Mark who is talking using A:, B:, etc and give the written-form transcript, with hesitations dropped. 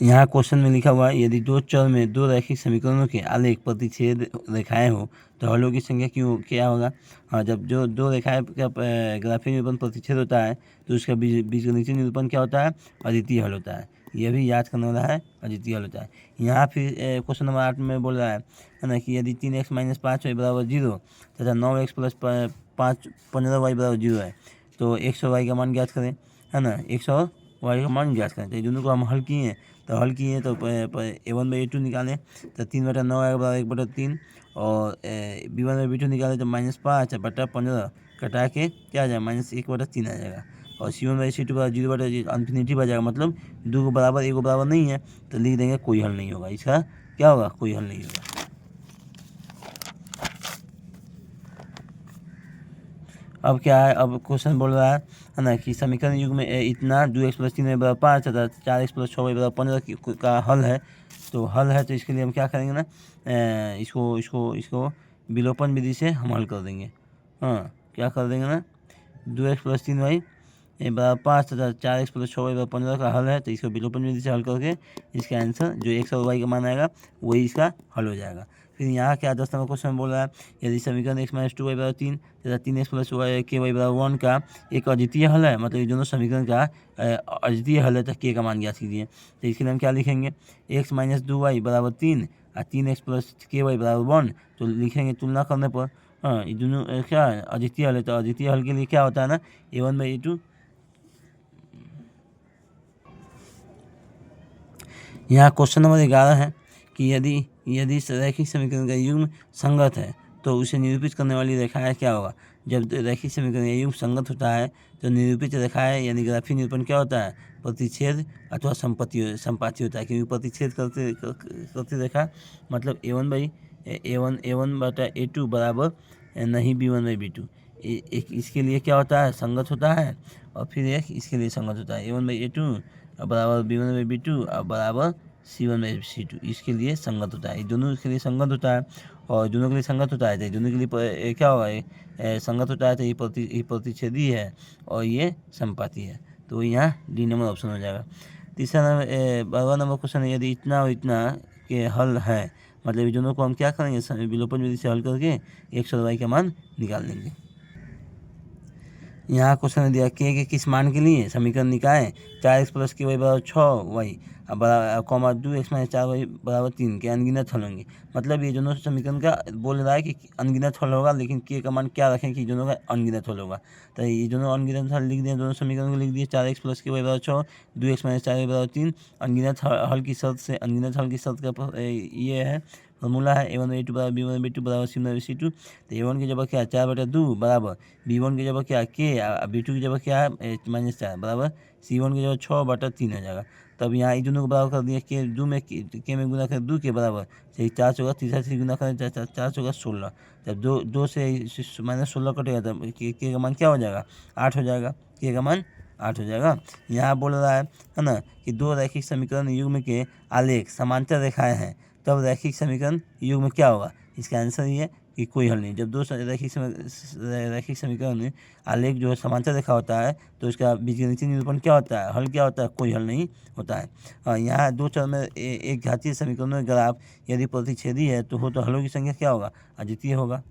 A: यहाँ क्वेश्चन में लिखा हुआ है यदि दो चर में दो रैखिक समीकरणों के आलेख प्रतिच्छेद रेखाएं हो तो हलों की संख्या क्यों क्या होगा। हाँ, जब जो दो रेखाएं का ग्राफिक निरूपण प्रतिच्छेद होता है तो उसका बीजगणितीय निरूपण क्या होता है, अद्वितीय हल होता है। यह भी याद करने वाला है, अद्वितीय हल होता है। यहाँ फिर क्वेश्चन नंबर 8 में बोल रहा है ना कि यदि 3x - 5y बराबर 0 तथा 9x + 5 15y बराबर 0 है तो x और y का मान ज्ञात करें, है ना। x और y का मान ज्ञात करें, तो ये दोनों को हम हल किए हैं तो a1/a2 निकालें तो 3/9 आएगा बराबर 1/3 और b1/b2 निकालें तो -5/15 कटा के क्या आ जाएगा -1/3 आ जाएगा और c1/c2 बराबर 0/∞ बच जाएगा। मतलब दो को बराबर एक को बराबर नहीं है तो लिख देंगे कोई हल नहीं होगा। इसका क्या होगा, कोई हल नहीं होगा। अब क्या है, अब क्वेश्चन बोल रहा है ना कि समीकरण युग में इतना 2x + 3y = 5 तथा 4x + 6y = 15 का हल है। तो हल है तो इसके लिए हम क्या करेंगे ना, इसको इसको इसको विलोपन विधि से हम हल कर देंगे। हाँ, क्या कर देंगे ना, 2x + 3y = 5 तथा 4x + 6y = 15 का हल है तो इसको विलोपन विधि से हल करके इसका आंसर जो x और y का मान आएगा वही इसका हल हो जाएगा। फिर यहाँ क्या 10 नंबर क्वेश्चन बोल रहा है यदि समीकरण x - 2y = 3 तथा 3x + ky = 1 का एक अद्वितीय हल है, मतलब ये दोनों समीकरण का अद्वितीय हल है तो k का मान ज्ञात कीजिए। तो इसके लिए हम क्या लिखेंगे, x - 2y = 3 और 3x + ky = 1 तो लिखेंगे तुलना करने पर। हाँ, ये दोनों क्या है, अद्वितीय हल है तो अद्वितीय हल के लिए क्या होता है ना, a1/a2। यहाँ क्वेश्चन नंबर 11 है कि यदि यदि रैखिक समीकरण का युग्म संगत है तो उसे निरूपित करने वाली रेखाएं क्या होगा। जब रैखिक समीकरण का युग्म संगत होता है तो निरूपित रेखाएं यानी ग्राफिक निरूपण क्या होता है, प्रतिच्छेद अथवा संपाती होता है। क्योंकि प्रतिच्छेद करती रेखा मतलब a1/a2 बराबर नहीं b1/b2, इसके लिए क्या होता है, संगत होता है। और फिर एक इसके लिए संगत होता है a1/a2 बराबर b1/b2 बराबर c1/c2, इसके लिए संगत होता है। ये दोनों के लिए संगत होता है और दोनों के लिए संगत होता है तो दोनों के लिए क्या होगा, संगत होता है तो ये प्रतिच्छेदी है और ये संपाती है। तो यहाँ डी नंबर ऑप्शन हो जाएगा। तीसरा नंबर 12 नंबर क्वेश्चन है यदि इतना और इतना के हल है, मतलब ये दोनों को हम क्या करेंगे, विलोपन विधि से हल करके x और y का मान निकाल लेंगे। यहाँ क्वेश्चन दिया के किस मान के लिए समीकरण निकाय 4x + ky = 6y comma 2x - 4y = 3 के अनगिनत हल होंगे। मतलब ये दोनों समीकरण का बोल रहा है कि अनगिनत हल होगा, लेकिन के का मान क्या रखें कि दोनों का अनगिनत हल होगा। तो ये दोनों अनगिनत हल लिख दिए, दोनों समीकरण को लिख दिए 4x + ky = 6 2x - 4y = 3। अनगिनत हल की शर्त से, अनगिनत हल की शर्त का ये है फॉर्मूला है a1/a2 बराबर b1/b2 बराबर c1/c2। तो a1 की जगह क्या है 4/2 बराबर b1 की जगह क्या है k, b2 की जगह क्या है -4 बराबर c1 की जगह 6/3 हो जाएगा। तब यहाँ इन दोनों को बराबर कर दिया के 2 में के में गुना करें 2 के बराबर सही 4 चौका, तीसरा से गुना करें 4 चौका 16। जब दो से -16 कटेगा तब के का मान क्या हो जाएगा, 8 हो जाएगा। के का मान 8 हो जाएगा। यहाँ बोल रहा है ना कि दो रैखिक समीकरण युग्म के आलेख समांतर रेखाएं हैं तब रैखिक समीकरण युग्म क्या होगा। इसका आंसर ये है कि कोई हल नहीं। जब दो रैखिक समीकरण में आलेख जो है समांतर रेखा होता है तो इसका बीजगणितीय निरूपण क्या होता है, हल क्या होता है, कोई हल नहीं होता है। यहाँ दो चर में एक घातीय समीकरण में ग्राफ यदि प्रतिच्छेदी है तो हलों की संख्या क्या होगा, अद्वितीय होगा।